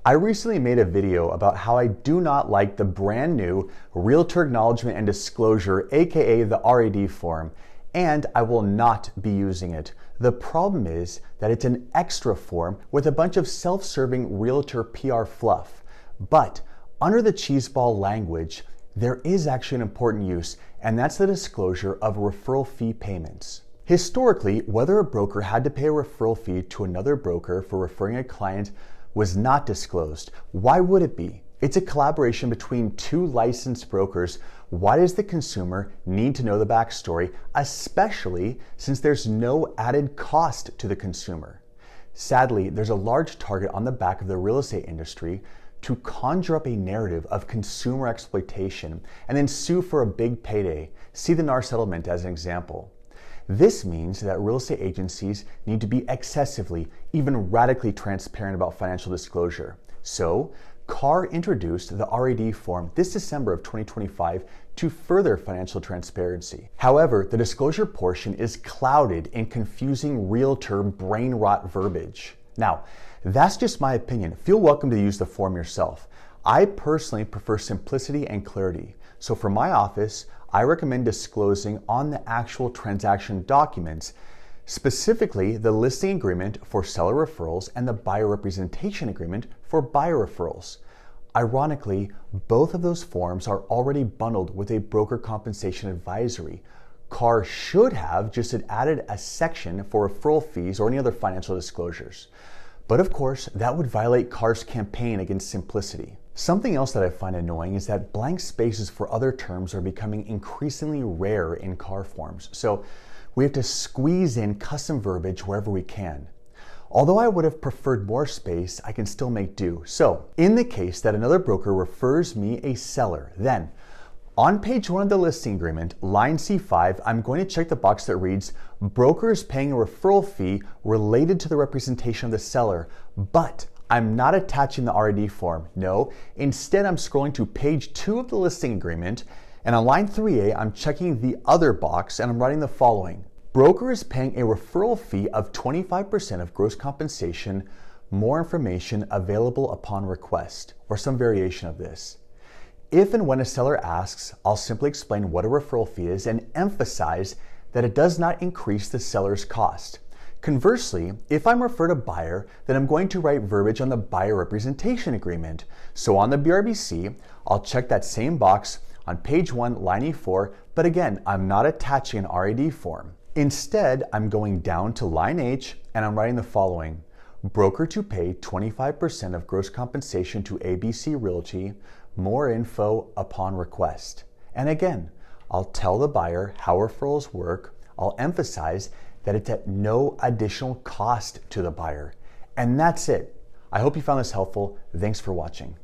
I recently made a video about how I do not like the brand new Realtor Acknowledgement and Disclosure, aka the R.A.D form, and I will not be using it. The problem is that it's an extra form with a bunch of self-serving realtor PR fluff. But under the cheeseball language, there is actually an important use, and that's the disclosure of referral fee payments. Historically, whether a broker had to pay a referral fee to another broker for referring a client was not disclosed. Why would it be? It's a collaboration between two licensed brokers. Why does the consumer need to know the backstory, especially since there's no added cost to the consumer? Sadly, there's a large target on the back of the real estate industry to conjure up a narrative of consumer exploitation and then sue for a big payday. See the NAR settlement as an example. This means that real estate agencies need to be excessively, even radically transparent about financial disclosure. So, CAR introduced the R.A.D form this December of 2025 to further financial transparency. However, the disclosure portion is clouded in confusing realtor brain rot verbiage. Now, that's just my opinion. Feel welcome to use the form yourself. I personally prefer simplicity and clarity. So for my office, I recommend disclosing on the actual transaction documents, specifically the listing agreement for seller referrals and the buyer representation agreement for buyer referrals. Ironically, both of those forms are already bundled with a broker compensation advisory. CAR should have just added a section for referral fees or any other financial disclosures. But of course, that would violate CAR's campaign against simplicity. Something else that I find annoying is that blank spaces for other terms are becoming increasingly rare in CAR forms. So we have to squeeze in custom verbiage wherever we can. Although I would have preferred more space, I can still make do. So in the case that another broker refers me a seller, then on page 1 of the listing agreement, line C5, I'm going to check the box that reads, broker is paying a referral fee related to the representation of the seller, but I'm not attaching the R.A.D form. No, instead I'm scrolling to page 2 of the listing agreement, and on line 3A, I'm checking the other box and I'm writing the following. Broker is paying a referral fee of 25% of gross compensation, more information available upon request, or some variation of this. If and when a seller asks, I'll simply explain what a referral fee is and emphasize that it does not increase the seller's cost. Conversely, if I'm referred a buyer, then I'm going to write verbiage on the buyer representation agreement. So on the BRBC, I'll check that same box on page 1, line E4, but again, I'm not attaching an R.A.D form. Instead, I'm going down to line H and I'm writing the following. Broker to pay 25% of gross compensation to ABC Realty, more info upon request. And again, I'll tell the buyer how referrals work. I'll emphasize that it's at no additional cost to the buyer. And that's it. I hope you found this helpful. Thanks for watching.